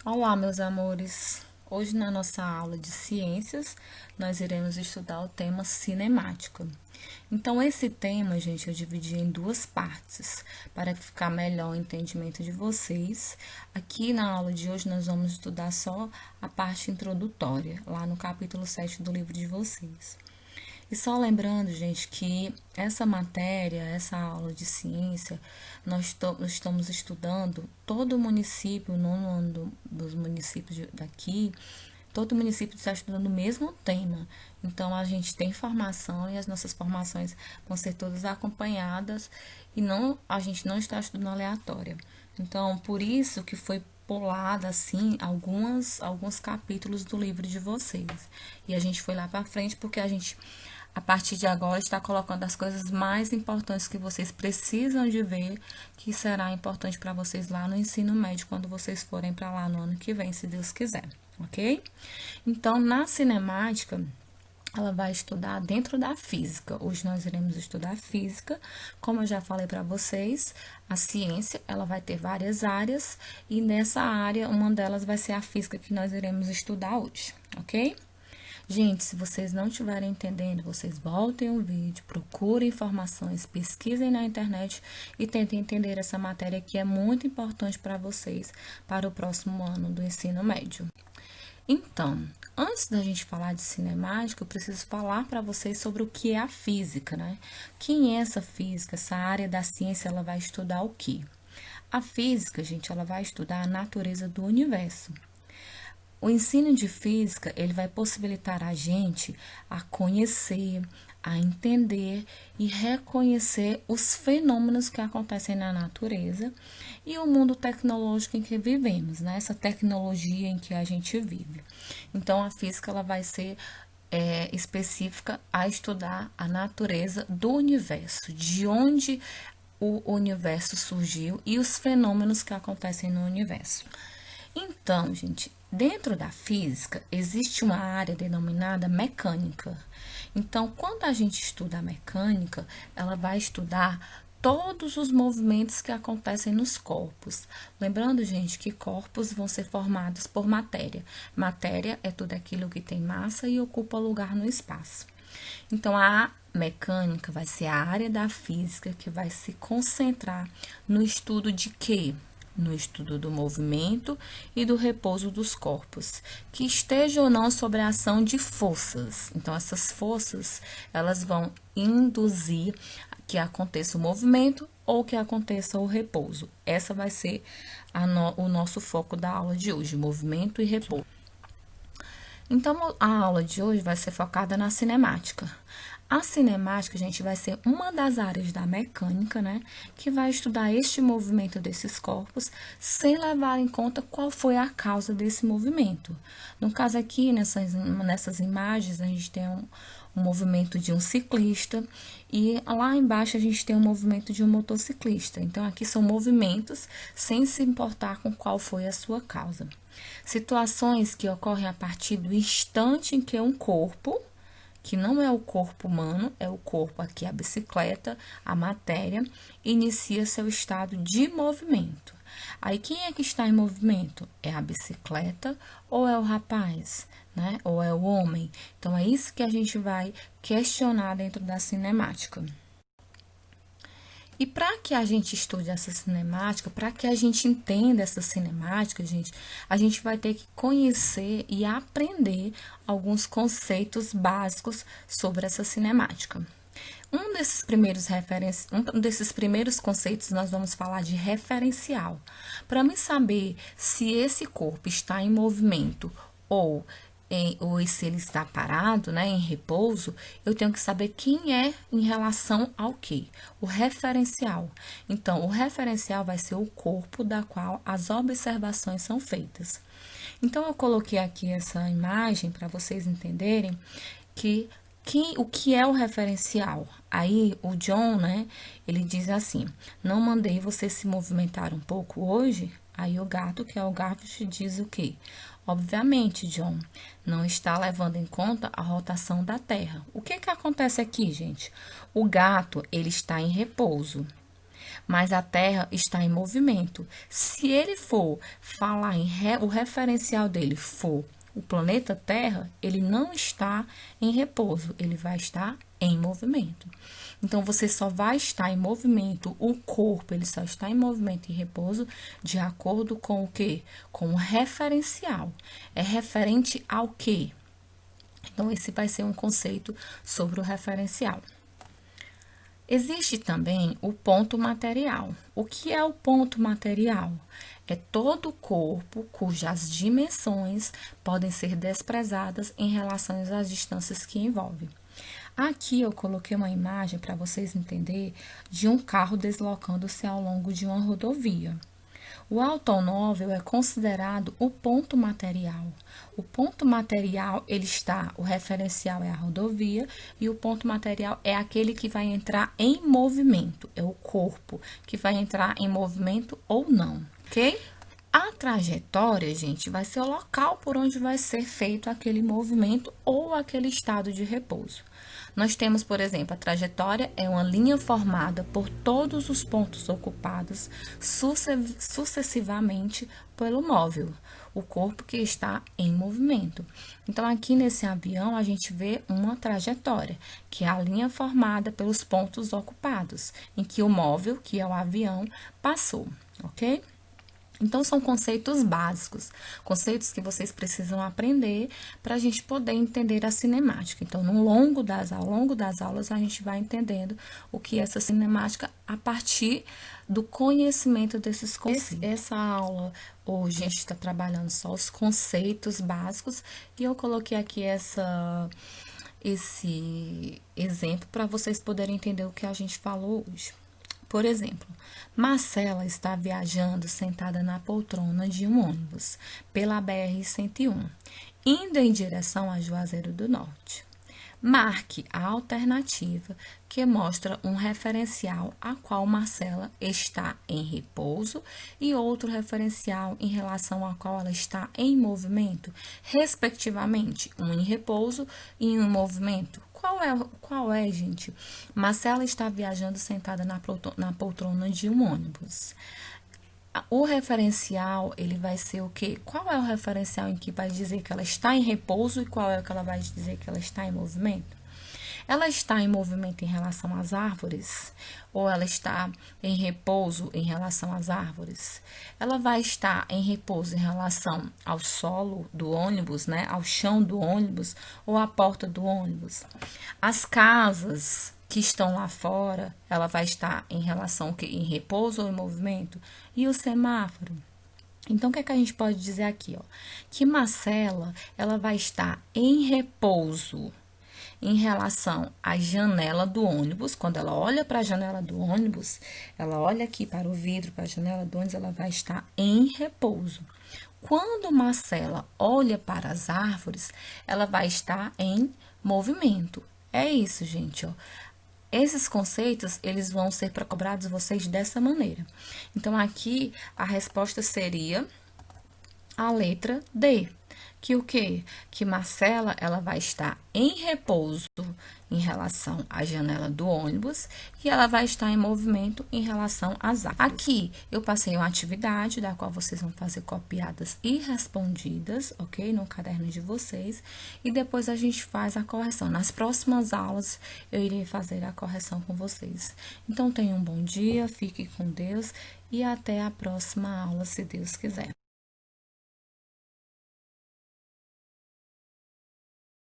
Olá, meus amores! Hoje, na nossa aula de ciências, nós iremos estudar o tema cinemática. Então, esse tema, gente, eu dividi em duas partes, para ficar melhor o entendimento de vocês. Aqui na aula de hoje, nós vamos estudar só a parte introdutória, lá no capítulo 7 do livro de vocês. E só lembrando, gente, que essa matéria, essa aula de ciência, nós estamos estudando todo o município, o nono ano dos municípios daqui, todo município está estudando o mesmo tema. Então, a gente tem formação e as nossas formações vão ser todas acompanhadas e não, a gente não está estudando aleatória. Então, por isso que foi pulada assim alguns capítulos do livro de vocês. E a gente foi lá para frente porque a partir de agora está colocando as coisas mais importantes que vocês precisam de ver, que será importante para vocês lá no ensino médio, quando vocês forem para lá no ano que vem, se Deus quiser, ok? Então, na cinemática, ela vai estudar dentro da física. Hoje nós iremos estudar física. Como eu já falei para vocês, a ciência, ela vai ter várias áreas e nessa área, uma delas vai ser a física que nós iremos estudar hoje, ok? Gente, se vocês não estiverem entendendo, vocês voltem o vídeo, procurem informações, pesquisem na internet e tentem entender essa matéria que é muito importante para vocês para o próximo ano do ensino médio. Então, antes da gente falar de cinemática, eu preciso falar para vocês sobre o que é a física, né? Quem é essa física? Essa área da ciência, ela vai estudar o quê? A física, gente, ela vai estudar a natureza do universo. O ensino de física, ele vai possibilitar a gente a conhecer, a entender e reconhecer os fenômenos que acontecem na natureza e o mundo tecnológico em que vivemos, né? Essa tecnologia em que a gente vive. Então, a física ela vai ser específica a estudar a natureza do universo, de onde o universo surgiu e os fenômenos que acontecem no universo. Então, gente, dentro da física existe uma área denominada mecânica. Então, quando a gente estuda a mecânica, ela vai estudar todos os movimentos que acontecem nos corpos. Lembrando, gente, que corpos vão ser formados por matéria. Matéria é tudo aquilo que tem massa e ocupa lugar no espaço. Então, a mecânica vai ser a área da física que vai se concentrar no estudo de quê? No estudo do movimento e do repouso dos corpos, que esteja ou não sob a ação de forças. Então, essas forças, elas vão induzir que aconteça o movimento ou que aconteça o repouso. Essa vai ser o nosso foco da aula de hoje, movimento e repouso. Então, a aula de hoje vai ser focada na cinemática. A cinemática, gente, vai ser uma das áreas da mecânica, né, que vai estudar este movimento desses corpos, sem levar em conta qual foi a causa desse movimento. No caso aqui, nessas imagens, a gente tem um movimento de um ciclista e lá embaixo a gente tem um movimento de um motociclista. Então, aqui são movimentos sem se importar com qual foi a sua causa. Situações que ocorrem a partir do instante em que um corpo, que não é o corpo humano, é o corpo aqui, a bicicleta, a matéria, inicia seu estado de movimento. Aí, quem é que está em movimento? É a bicicleta ou é o rapaz, né? Ou é o homem? Então, é isso que a gente vai questionar dentro da cinemática. E para que a gente estude essa cinemática, para que a gente entenda essa cinemática, gente, a gente vai ter que conhecer e aprender alguns conceitos básicos sobre essa cinemática. Um desses primeiros conceitos nós vamos falar de referencial. Para mim saber se esse corpo está em movimento ou se ele está parado, né, em repouso, eu tenho que saber quem é em relação ao quê? O referencial. Então, o referencial vai ser o corpo da qual as observações são feitas. Então, eu coloquei aqui essa imagem para vocês entenderem o que é o referencial. Aí, o John, né, ele diz assim, não mandei você se movimentar um pouco hoje? Aí, o gato, que é o Garfield, diz o quê? Obviamente, John, não está levando em conta a rotação da Terra. O que que acontece aqui, gente? O gato, ele está em repouso. mas a Terra está em movimento. Se ele for falar o referencial dele for o planeta Terra, ele não está em repouso, ele vai estar em movimento. Então, você só vai estar em movimento, o corpo, ele só está em movimento e repouso de acordo com o quê? Com o referencial. É referente ao quê? Então, esse vai ser um conceito sobre o referencial. Existe também o ponto material. O que é o ponto material? É todo o corpo cujas dimensões podem ser desprezadas em relação às distâncias que envolve. Aqui eu coloquei uma imagem para vocês entenderem de um carro deslocando-se ao longo de uma rodovia. O automóvel é considerado o ponto material. O ponto material, o referencial é a rodovia e o ponto material é aquele que vai entrar em movimento, é o corpo que vai entrar em movimento ou não, ok? A trajetória, gente, vai ser o local por onde vai ser feito aquele movimento ou aquele estado de repouso. Nós temos, por exemplo, a trajetória é uma linha formada por todos os pontos ocupados sucessivamente pelo móvel, o corpo que está em movimento. Então, aqui nesse avião, a gente vê uma trajetória, que é a linha formada pelos pontos ocupados, em que o móvel, que é o avião, passou, ok? Então, são conceitos básicos, conceitos que vocês precisam aprender para a gente poder entender a cinemática. Então, ao longo das aulas, a gente vai entendendo o que é essa cinemática a partir do conhecimento desses conceitos. Essa aula, hoje, a gente está trabalhando só os conceitos básicos e eu coloquei aqui esse exemplo para vocês poderem entender o que a gente falou hoje. Por exemplo, Marcela está viajando sentada na poltrona de um ônibus pela BR-101, indo em direção a Juazeiro do Norte. Marque a alternativa que mostra um referencial a qual Marcela está em repouso e outro referencial em relação a qual ela está em movimento, respectivamente, um em repouso e um em movimento. Qual é, gente? Marcela está viajando sentada na poltrona de um ônibus. O referencial, ele vai ser o quê? Qual é o referencial em que vai dizer que ela está em repouso e qual é o que ela vai dizer que ela está em movimento? Ela está em movimento em relação às árvores ou ela está em repouso em relação às árvores? Ela vai estar em repouso em relação ao solo do ônibus, né? Ao chão do ônibus ou à porta do ônibus? As casas que estão lá fora, ela vai estar em relação em repouso ou em movimento? E o semáforo? Então, o que é que a gente pode dizer aqui, ó? Que Marcela, ela vai estar em repouso em relação à janela do ônibus. Quando ela olha para a janela do ônibus, ela olha aqui para o vidro, para a janela do ônibus, ela vai estar em repouso. Quando Marcela olha para as árvores, ela vai estar em movimento. É isso, gente, ó. Esses conceitos, eles vão ser para cobrados vocês dessa maneira. Então, aqui, a resposta seria a letra D. Que o quê? Que Marcela, ela vai estar em repouso em relação à janela do ônibus e ela vai estar em movimento em relação às árvores. Aqui, eu passei uma atividade da qual vocês vão fazer copiadas e respondidas, ok? No caderno de vocês. E depois a gente faz a correção. Nas próximas aulas, eu irei fazer a correção com vocês. Então, tenham um bom dia, fique com Deus e até a próxima aula, se Deus quiser.